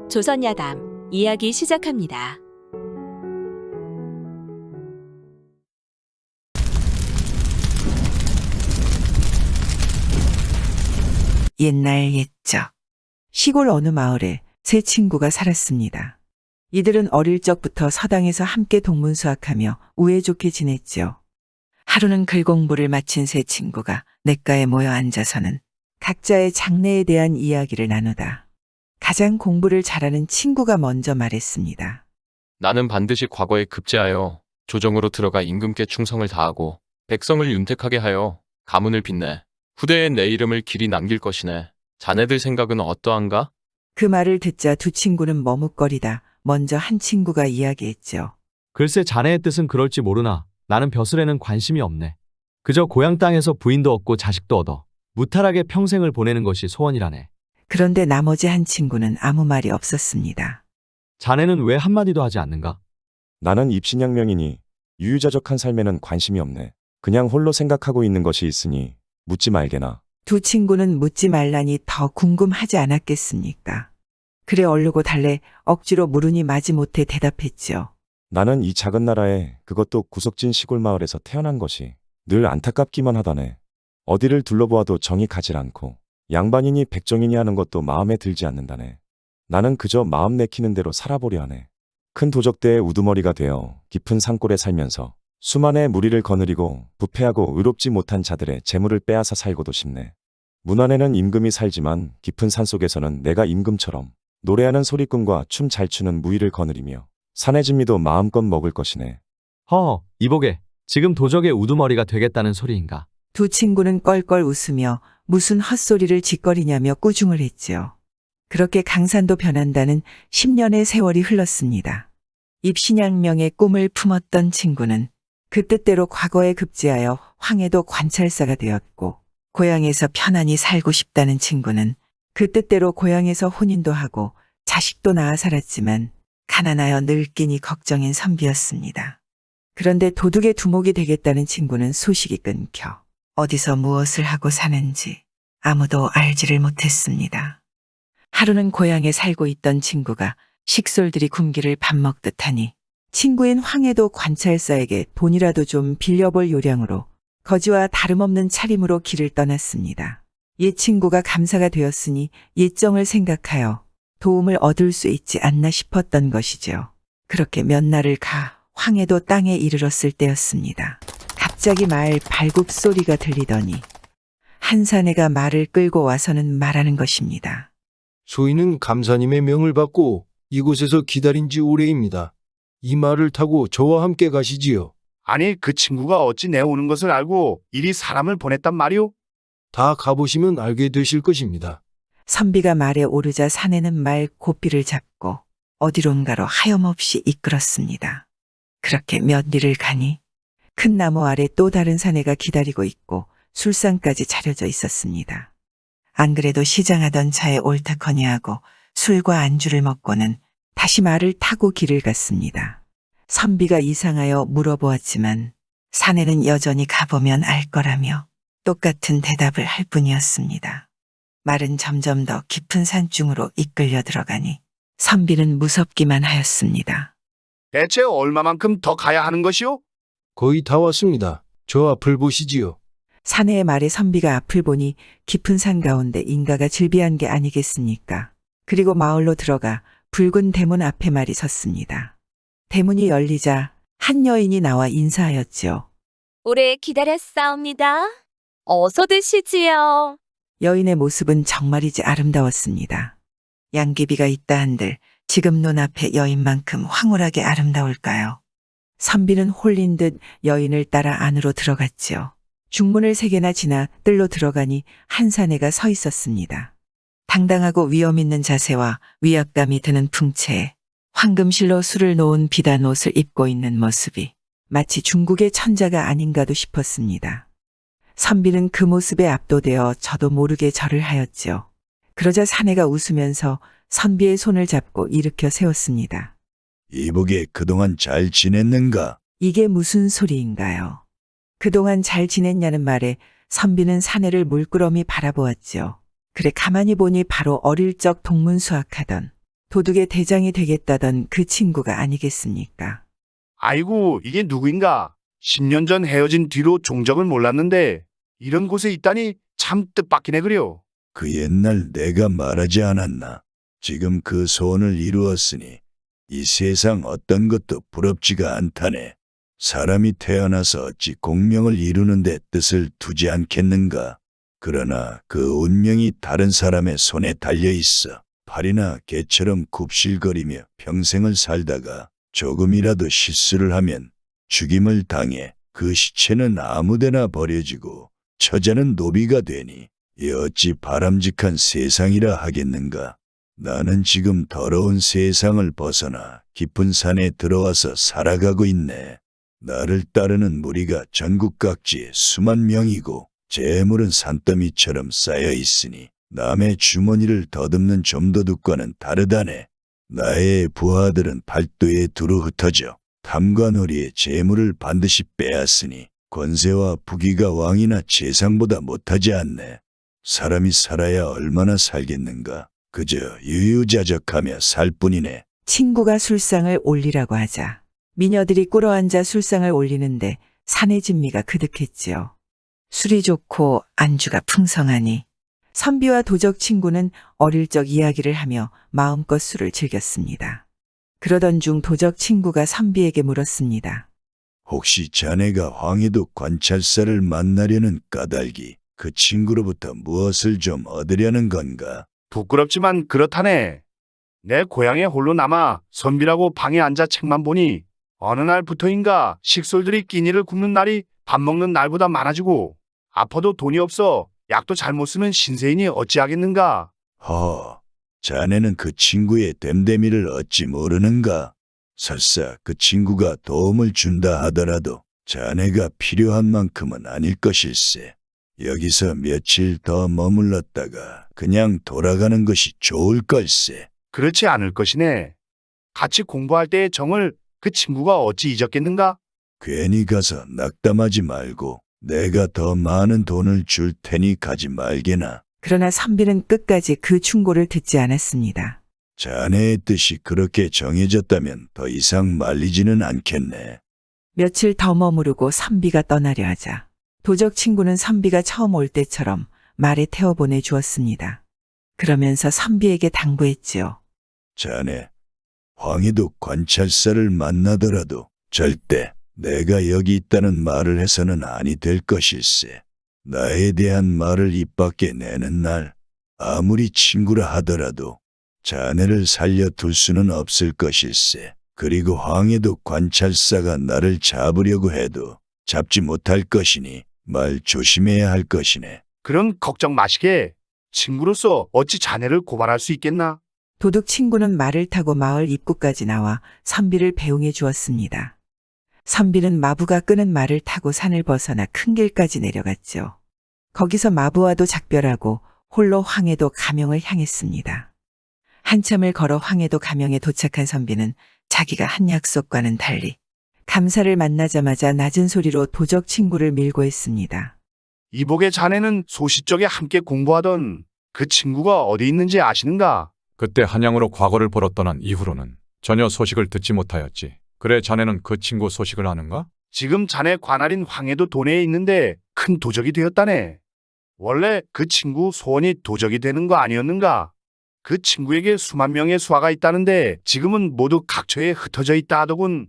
조선야담 이야기 시작합니다. 옛날 옛적 시골 어느 마을에 세 친구가 살았습니다. 이들은 어릴 적부터 서당에서 함께 동문수학하며 우애 좋게 지냈죠. 하루는 글 공부를 마친 세 친구가 냇가에 모여 앉아서는 각자의 장래에 대한 이야기를 나누다 가장 공부를 잘하는 친구가 먼저 말했습니다. 나는 반드시 과거에 급제하여 조정으로 들어가 임금께 충성을 다하고 백성을 윤택하게 하여 가문을 빛내 후대에 내 이름을 길이 남길 것이네. 자네들 생각은 어떠한가? 그 말을 듣자 두 친구는 머뭇거리다 먼저 한 친구가 이야기했죠. 글쎄 자네의 뜻은 그럴지 모르나 나는 벼슬에는 관심이 없네. 그저 고향 땅에서 부인도 얻고 자식도 얻어 무탈하게 평생을 보내는 것이 소원이라네. 그런데 나머지 한 친구는 아무 말이 없었습니다. 자네는 왜 한마디도 하지 않는가? 나는 입신양명이니 유유자적한 삶에는 관심이 없네. 그냥 홀로 생각하고 있는 것이 있으니 묻지 말게나. 두 친구는 묻지 말라니 더 궁금하지 않았겠습니까? 그래 얼르고 달래 억지로 물으니 마지못해 대답했죠. 나는 이 작은 나라에 그것도 구석진 시골 마을에서 태어난 것이 늘 안타깝기만 하다네. 어디를 둘러보아도 정이 가질 않고 양반이니 백정이니 하는 것도 마음에 들지 않는다네. 나는 그저 마음 내키는 대로 살아보려 하네. 큰 도적대의 우두머리가 되어 깊은 산골에 살면서 수만의 무리를 거느리고 부패하고 의롭지 못한 자들의 재물을 빼앗아 살고도 싶네. 문 안에는 임금이 살지만 깊은 산속에서는 내가 임금처럼 노래하는 소리꾼과 춤 잘 추는 무희를 거느리며 산의 진미도 마음껏 먹을 것이네. 허허, 이보게. 지금 도적의 우두머리가 되겠다는 소리인가? 두 친구는 껄껄 웃으며 무슨 헛소리를 짓거리냐며 꾸중을 했지요. 그렇게 강산도 변한다는 10년의 세월이 흘렀습니다. 입신양명의 꿈을 품었던 친구는 그 뜻대로 과거에 급제하여 황해도 관찰사가 되었고, 고향에서 편안히 살고 싶다는 친구는 그 뜻대로 고향에서 혼인도 하고 자식도 낳아 살았지만 가난하여 늙기니 걱정인 선비였습니다. 그런데 도둑의 두목이 되겠다는 친구는 소식이 끊겨 어디서 무엇을 하고 사는지 아무도 알지를 못했습니다. 하루는 고향에 살고 있던 친구가 식솔들이 굶기를 밥 먹듯 하니 친구인 황해도 관찰사에게 돈이라도 좀 빌려볼 요량으로 거지와 다름없는 차림으로 길을 떠났습니다. 옛 친구가 감사가 되었으니 옛정을 생각하여 도움을 얻을 수 있지 않나 싶었던 것이죠. 그렇게 몇 날을 가 황해도 땅에 이르렀을 때였습니다. 갑자기 말 발굽 소리가 들리더니 한 사내가 말을 끌고 와서는 말하는 것입니다. 소인은 감사님의 명을 받고 이곳에서 기다린 지 오래입니다. 이 말을 타고 저와 함께 가시지요. 아니 그 친구가 어찌 내 오는 것을 알고 이리 사람을 보냈단 말이오? 다 가보시면 알게 되실 것입니다. 선비가 말에 오르자 사내는 말 고삐를 잡고 어디론가로 하염없이 이끌었습니다. 그렇게 몇 리를 가니 큰 나무 아래 또 다른 사내가 기다리고 있고 술상까지 차려져 있었습니다. 안 그래도 시장하던 차에 옳다커니 하고 술과 안주를 먹고는 다시 말을 타고 길을 갔습니다. 선비가 이상하여 물어보았지만 사내는 여전히 가보면 알 거라며 똑같은 대답을 할 뿐이었습니다. 말은 점점 더 깊은 산중으로 이끌려 들어가니 선비는 무섭기만 하였습니다. 대체 얼마만큼 더 가야 하는 것이오? 거의 다 왔습니다. 저 앞을 보시지요. 사내의 말에 선비가 앞을 보니 깊은 산 가운데 인가가 즐비한 게 아니겠습니까? 그리고 마을로 들어가 붉은 대문 앞에 말이 섰습니다. 대문이 열리자 한 여인이 나와 인사하였지요. 오래 기다렸사옵니다. 어서 드시지요. 여인의 모습은 정말이지 아름다웠습니다. 양귀비가 있다 한들 지금 눈앞에 여인만큼 황홀하게 아름다울까요? 선비는 홀린 듯 여인을 따라 안으로 들어갔지요. 중문을 3개나 지나 뜰로 들어가니 한 사내가 서 있었습니다. 당당하고 위엄 있는 자세와 위압감이 드는 풍채에 황금실로 술을 놓은 비단 옷을 입고 있는 모습이 마치 중국의 천자가 아닌가도 싶었습니다. 선비는 그 모습에 압도되어 저도 모르게 절을 하였지요. 그러자 사내가 웃으면서 선비의 손을 잡고 일으켜 세웠습니다. 이보게 그동안 잘 지냈는가? 이게 무슨 소리인가요? 그동안 잘 지냈냐는 말에 선비는 사내를 물끄러미 바라보았지요. 그래 가만히 보니 바로 어릴 적 동문수학하던 도둑의 대장이 되겠다던 그 친구가 아니겠습니까? 아이고, 이게 누구인가? 10년 전 헤어진 뒤로 종적을 몰랐는데 이런 곳에 있다니 참 뜻밖이네 그려. 그 옛날 내가 말하지 않았나. 지금 그 소원을 이루었으니 이 세상 어떤 것도 부럽지가 않다네. 사람이 태어나서 어찌 공명을 이루는 데 뜻을 두지 않겠는가. 그러나 그 운명이 다른 사람의 손에 달려 있어. 팔이나 개처럼 굽실거리며 평생을 살다가 조금이라도 실수를 하면 죽임을 당해 그 시체는 아무데나 버려지고 처자는 노비가 되니 이 어찌 바람직한 세상이라 하겠는가. 나는 지금 더러운 세상을 벗어나 깊은 산에 들어와서 살아가고 있네. 나를 따르는 무리가 전국 각지에 수만 명이고 재물은 산더미처럼 쌓여 있으니 남의 주머니를 더듬는 좀도둑과는 다르다네. 나의 부하들은 팔도에 두루 흩어져 탐과 놀이의 재물을 반드시 빼앗으니 권세와 부귀가 왕이나 재상보다 못하지 않네. 사람이 살아야 얼마나 살겠는가. 그저 유유자적하며 살 뿐이네. 친구가 술상을 올리라고 하자 미녀들이 꿇어앉아 술상을 올리는데 산의 진미가 그득했지요. 술이 좋고 안주가 풍성하니 선비와 도적 친구는 어릴 적 이야기를 하며 마음껏 술을 즐겼습니다. 그러던 중 도적 친구가 선비에게 물었습니다. 혹시 자네가 황해도 관찰사를 만나려는 까닭이 그 친구로부터 무엇을 좀 얻으려는 건가? 부끄럽지만 그렇다네. 내 고향에 홀로 남아 선비라고 방에 앉아 책만 보니 어느 날부터인가 식솔들이 끼니를 굽는 날이 밥 먹는 날보다 많아지고 아파도 돈이 없어 약도 잘못 쓰는 신세인이 어찌하겠는가. 자네는 그 친구의 됨됨이를 어찌 모르는가? 설사 그 친구가 도움을 준다 하더라도 자네가 필요한 만큼은 아닐 것일세. 여기서 며칠 더 머물렀다가 그냥 돌아가는 것이 좋을 걸세. 그렇지 않을 것이네. 같이 공부할 때의 정을 그 친구가 어찌 잊었겠는가? 괜히 가서 낙담하지 말고 내가 더 많은 돈을 줄 테니 가지 말게나. 그러나 선비는 끝까지 그 충고를 듣지 않았습니다. 자네의 뜻이 그렇게 정해졌다면 더 이상 말리지는 않겠네. 며칠 더 머무르고 선비가 떠나려 하자 도적 친구는 선비가 처음 올 때처럼 말에 태워 보내주었습니다. 그러면서 선비에게 당부했지요. 자네, 황해도 관찰사를 만나더라도 절대 내가 여기 있다는 말을 해서는 아니 될 것일세. 나에 대한 말을 입 밖에 내는 날 아무리 친구라 하더라도 자네를 살려둘 수는 없을 것일세. 그리고 황해도 관찰사가 나를 잡으려고 해도 잡지 못할 것이니 말 조심해야 할 것이네. 그런 걱정 마시게. 친구로서 어찌 자네를 고발할 수 있겠나? 도둑 친구는 말을 타고 마을 입구까지 나와 선비를 배웅해 주었습니다. 선비는 마부가 끄는 말을 타고 산을 벗어나 큰 길까지 내려갔죠. 거기서 마부와도 작별하고 홀로 황해도 가명을 향했습니다. 한참을 걸어 황해도 가명에 도착한 선비는 자기가 한 약속과는 달리 감사를 만나자마자 낮은 소리로 도적 친구를 밀고 했습니다. 이복의 자네는 소시적에 함께 공부하던 그 친구가 어디 있는지 아시는가? 그때 한양으로 과거를 보러 떠난 이후로는 전혀 소식을 듣지 못하였지. 그래 자네는 그 친구 소식을 아는가? 지금 자네 관할인 황해도 도내에 있는데 큰 도적이 되었다네. 원래 그 친구 소원이 도적이 되는 거 아니었는가? 그 친구에게 수만 명의 수하가 있다는데 지금은 모두 각처에 흩어져 있다 하더군.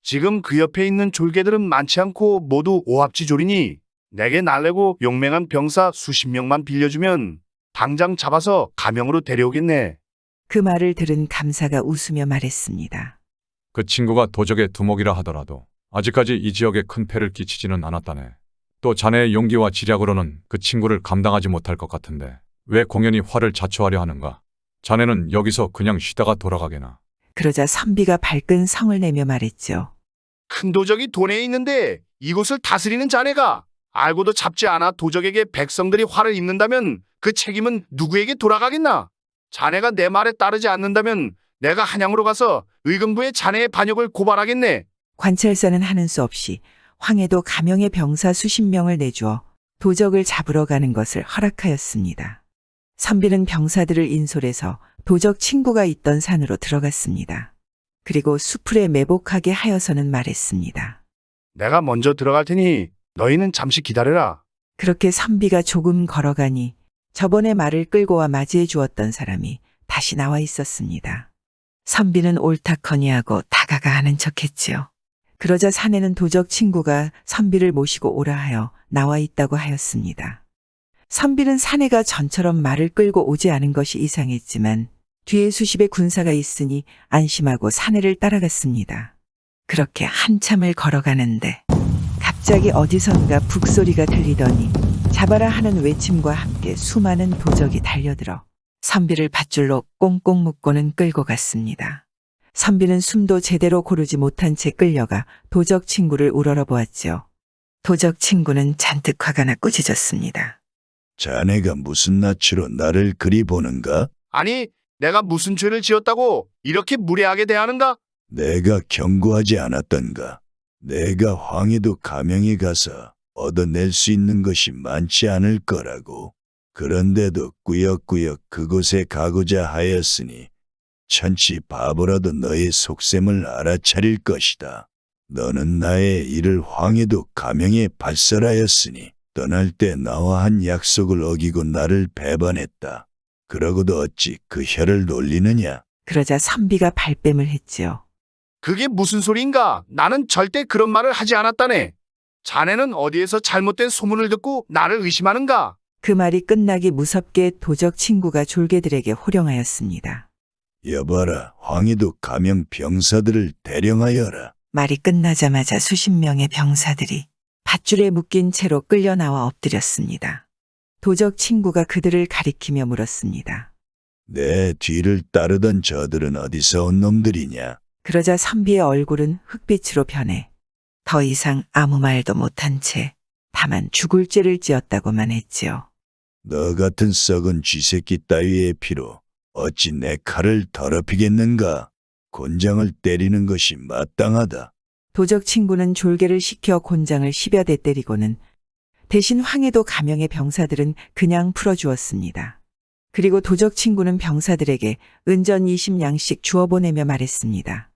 지금 그 옆에 있는 졸개들은 많지 않고 모두 오합지졸이니 내게 날래고 용맹한 병사 수십 명만 빌려주면 당장 잡아서 가명으로 데려오겠네. 그 말을 들은 감사가 웃으며 말했습니다. 그 친구가 도적의 두목이라 하더라도 아직까지 이 지역에 큰 패를 끼치지는 않았다네. 또 자네의 용기와 지략으로는 그 친구를 감당하지 못할 것 같은데 왜 공연히 화를 자초하려 하는가? 자네는 여기서 그냥 쉬다가 돌아가게나. 그러자 선비가 발끈 성을 내며 말했죠. 큰 도적이 도내에 있는데 이곳을 다스리는 자네가 알고도 잡지 않아 도적에게 백성들이 화를 입는다면 그 책임은 누구에게 돌아가겠나? 자네가 내 말에 따르지 않는다면 내가 한양으로 가서 의금부에 자네의 반역을 고발하겠네. 관찰사는 하는 수 없이 황해도 가명의 병사 수십 명을 내주어 도적을 잡으러 가는 것을 허락하였습니다. 선비는 병사들을 인솔해서 도적 친구가 있던 산으로 들어갔습니다. 그리고 수풀에 매복하게 하여서는 말했습니다. 내가 먼저 들어갈 테니 너희는 잠시 기다려라. 그렇게 선비가 조금 걸어가니 저번에 말을 끌고 와 맞이해 주었던 사람이 다시 나와 있었습니다. 선비는 옳다커니하고 다가가 하는 척했지요. 그러자 산에는 도적 친구가 선비를 모시고 오라 하여 나와 있다고 하였습니다. 선비는 사내가 전처럼 말을 끌고 오지 않은 것이 이상했지만 뒤에 수십의 군사가 있으니 안심하고 사내를 따라갔습니다. 그렇게 한참을 걸어가는데 갑자기 어디선가 북소리가 들리더니 잡아라 하는 외침과 함께 수많은 도적이 달려들어 선비를 밧줄로 꽁꽁 묶고는 끌고 갔습니다. 선비는 숨도 제대로 고르지 못한 채 끌려가 도적 친구를 우러러보았지요. 도적 친구는 잔뜩 화가 나 꾸짖었습니다. 자네가 무슨 낯으로 나를 그리 보는가? 아니, 내가 무슨 죄를 지었다고 이렇게 무례하게 대하는가? 내가 경고하지 않았던가? 내가 황해도 가명에 가서 얻어낼 수 있는 것이 많지 않을 거라고. 그런데도 꾸역꾸역 그곳에 가고자 하였으니 천치 바보라도 너의 속셈을 알아차릴 것이다. 너는 나의 이를 황해도 가명에 발설하였으니 떠날 때 나와 한 약속을 어기고 나를 배반했다. 그러고도 어찌 그 혀를 놀리느냐? 그러자 선비가 발뺌을 했지요. 그게 무슨 소리인가? 나는 절대 그런 말을 하지 않았다네. 자네는 어디에서 잘못된 소문을 듣고 나를 의심하는가? 그 말이 끝나기 무섭게 도적 친구가 졸개들에게 호령하였습니다. 여봐라, 황해도 가명 병사들을 대령하여라. 말이 끝나자마자 수십 명의 병사들이 밧줄에 묶인 채로 끌려 나와 엎드렸습니다. 도적 친구가 그들을 가리키며 물었습니다. 내 뒤를 따르던 저들은 어디서 온 놈들이냐? 그러자 선비의 얼굴은 흑빛으로 변해 더 이상 아무 말도 못한 채 다만 죽을 죄를 지었다고만 했지요. 너 같은 썩은 쥐새끼 따위의 피로 어찌 내 칼을 더럽히겠는가? 곤장을 때리는 것이 마땅하다. 도적 친구는 졸개를 시켜 곤장을 10여 대 때리고는 대신 황해도 가명의 병사들은 그냥 풀어주었습니다. 그리고 도적 친구는 병사들에게 은전 20냥씩 주어보내며 말했습니다.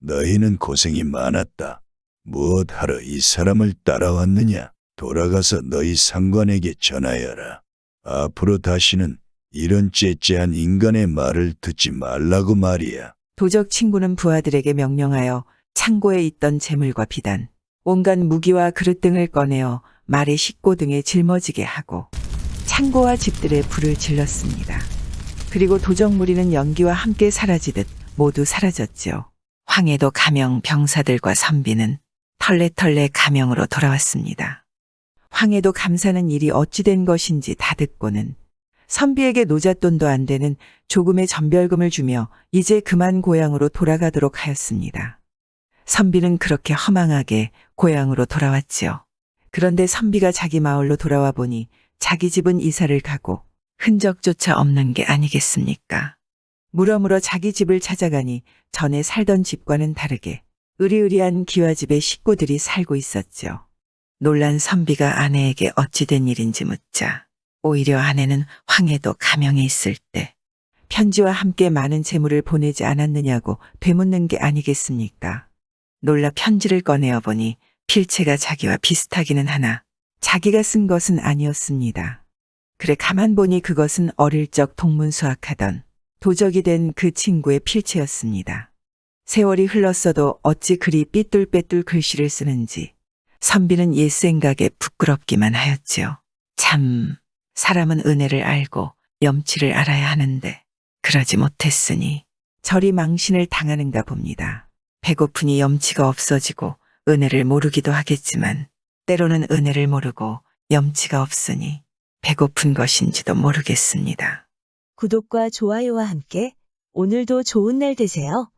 너희는 고생이 많았다. 무엇하러 이 사람을 따라왔느냐? 돌아가서 너희 상관에게 전하여라. 앞으로 다시는 이런 째째한 인간의 말을 듣지 말라고 말이야. 도적 친구는 부하들에게 명령하여 창고에 있던 재물과 비단, 온갖 무기와 그릇 등을 꺼내어 말의 식고 등에 짊어지게 하고 창고와 집들에 불을 질렀습니다. 그리고 도적 무리는 연기와 함께 사라지듯 모두 사라졌지요. 황해도 가명 병사들과 선비는 털레털레 가명으로 돌아왔습니다. 황해도 감사는 일이 어찌 된 것인지 다 듣고는 선비에게 노잣돈도 안 되는 조금의 전별금을 주며 이제 그만 고향으로 돌아가도록 하였습니다. 선비는 그렇게 허망하게 고향으로 돌아왔지요. 그런데 선비가 자기 마을로 돌아와 보니 자기 집은 이사를 가고 흔적조차 없는 게 아니겠습니까? 물어물어 자기 집을 찾아가니 전에 살던 집과는 다르게 으리으리한 기와집에 식구들이 살고 있었죠. 놀란 선비가 아내에게 어찌 된 일인지 묻자 오히려 아내는 황해도 가명에 있을 때 편지와 함께 많은 재물을 보내지 않았느냐고 되묻는 게 아니겠습니까? 놀라 편지를 꺼내어 보니 필체가 자기와 비슷하기는 하나 자기가 쓴 것은 아니었습니다. 그래 가만 보니 그것은 어릴 적 동문수학하던 도적이 된 그 친구의 필체였습니다. 세월이 흘렀어도 어찌 그리 삐뚤빼뚤 글씨를 쓰는지 선비는 옛 생각에 부끄럽기만 하였지요. 참, 사람은 은혜를 알고 염치를 알아야 하는데 그러지 못했으니 저리 망신을 당하는가 봅니다. 배고프니 염치가 없어지고 은혜를 모르기도 하겠지만 때로는 은혜를 모르고 염치가 없으니 배고픈 것인지도 모르겠습니다. 구독과 좋아요와 함께 오늘도 좋은 날 되세요.